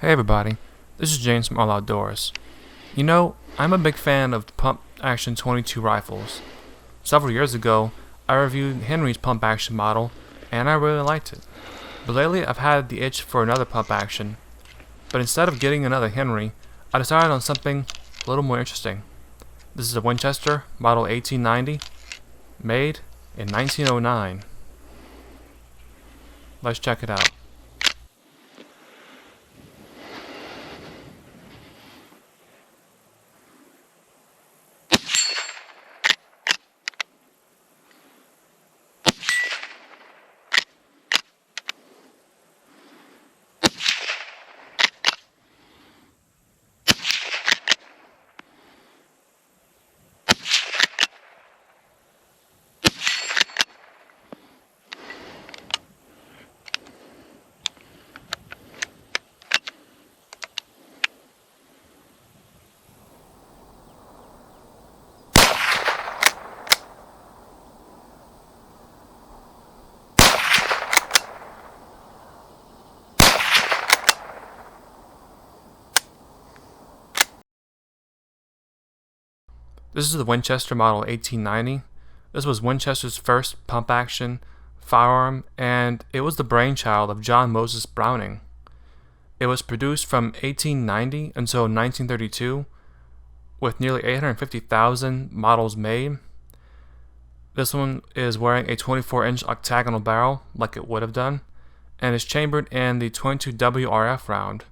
Hey everybody, this is James from All Outdoors. You know, I'm a big fan of pump action 22 rifles. Several years ago, I reviewed Henry's pump action model, and I really liked it. But lately, I've had the itch for another pump action. But instead of getting another Henry, I decided on something a little more interesting. This is a Winchester model 1890, made in 1909. Let's check it out. This is the Winchester Model 1890. This was Winchester's first pump-action firearm, and it was the brainchild of John Moses Browning. It was produced from 1890 until 1932, with nearly 850,000 models made. This one is wearing a 24-inch octagonal barrel, like it would have done, and is chambered in the 22 WRF round.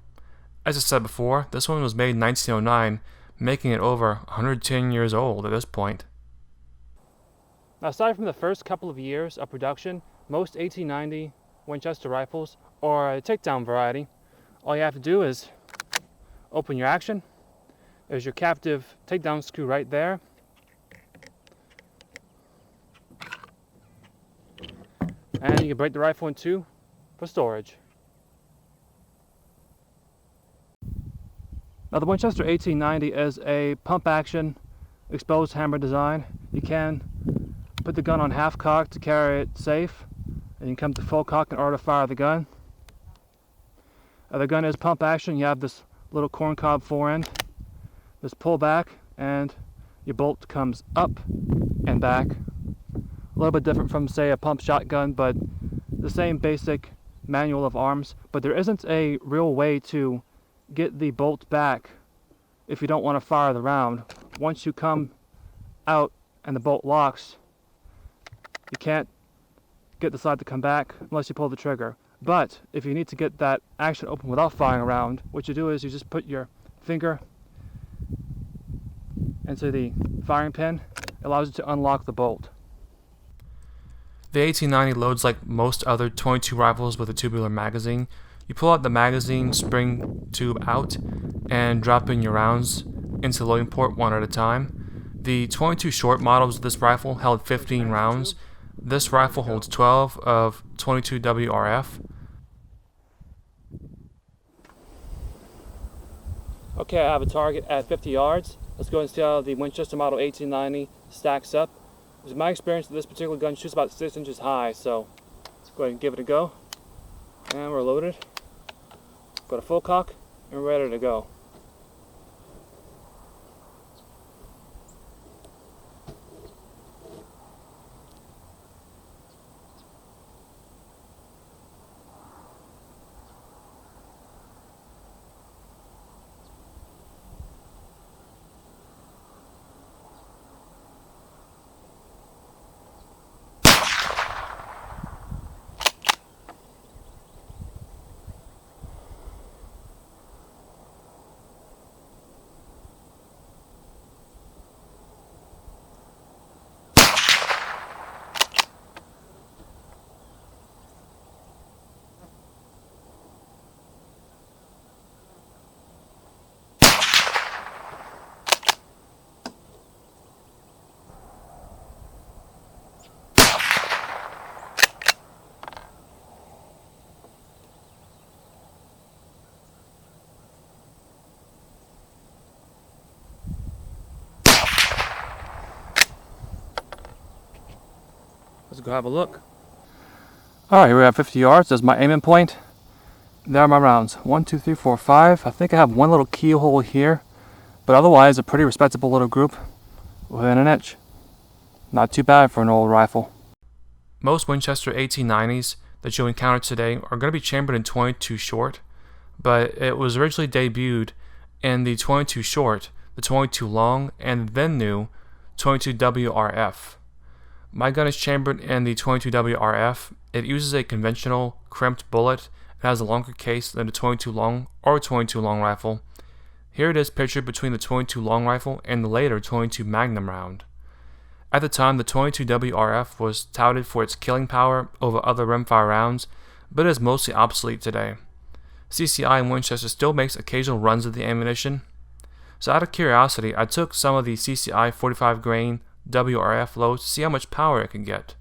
As I said before, this one was made in 1909, making it over 110 years old at this point. Now, aside from the first couple of years of production, most 1890 Winchester rifles are a takedown variety. All you have to do is open your action. There's your captive takedown screw right there. And you can break the rifle in two for storage. Now, the Winchester 1890 is a pump action exposed hammer design. You can put the gun on half cock to carry it safe, and you can come to full cock in order to fire the gun. The gun is pump action. You have this little corncob forend, this pull back, and your bolt comes up and back. A little bit different from, say, a pump shotgun, but the same basic manual of arms. But there isn't a real way to get the bolt back if you don't want to fire the round. Once you come out and the bolt locks, you can't get the slide to come back unless you pull the trigger. But if you need to get that action open without firing a round, what you do is you just put your finger into the firing pin. It allows you to unlock the bolt. The 1890 loads like most other 22 rifles with a tubular magazine. You pull out the magazine spring tube out and drop in your rounds into the loading port one at a time. The 22 short models of this rifle held 15 rounds. This rifle holds 12 of 22 WRF. Okay, I have a target at 50 yards. Let's go and see how the Winchester Model 1890 stacks up. With my experience, this particular gun shoots about 6 inches high, so let's go ahead and give it a go. And we're loaded. Got a full cock and we're ready to go. Let's go have a look. Alright, we're at 50 yards. That's my aiming point. there are my rounds. 1, 2, 3, 4, 5. I think I have one little keyhole here, but otherwise a pretty respectable little group within an inch. Not too bad for an old rifle. Most Winchester 1890s that you'll encounter today are going to be chambered in 22 short, but it was originally debuted in the 22 short, the 22 long, and then new 22 WRF. My gun is chambered in the 22 WRF. It uses a conventional crimped bullet. It has a longer case than the 22 long or 22 long rifle. Here it is pictured between the 22 long rifle and the later 22 Magnum round. At the time, the 22 WRF was touted for its killing power over other rimfire rounds, but it is mostly obsolete today. CCI in Winchester still makes occasional runs of the ammunition. So out of curiosity, I took some of the CCI 45 grain WRF loads to see how much power it can get.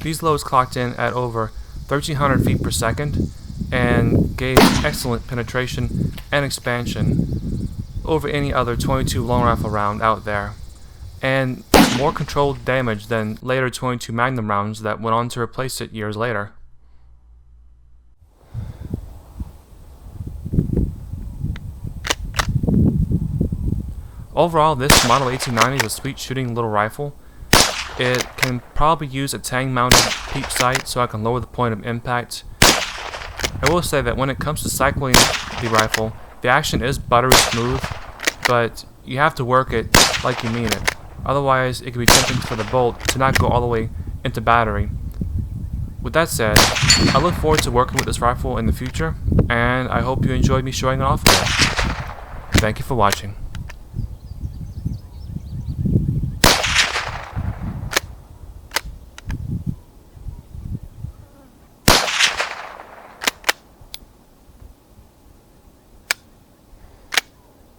These loads clocked in at over 1,300 feet per second and gave excellent penetration and expansion over any other 22 long rifle round out there, and more controlled damage than later 22 Magnum rounds that went on to replace it years later. Overall, this Model 1890 is a sweet shooting little rifle. It can probably use a tang-mounted peep sight so I can lower the point of impact. I will say that when it comes to cycling the rifle, the action is buttery smooth, but you have to work it like you mean it. Otherwise, it can be tempting for the bolt to not go all the way into battery. With that said, I look forward to working with this rifle in the future, and I hope you enjoyed me showing it off today. Thank you for watching.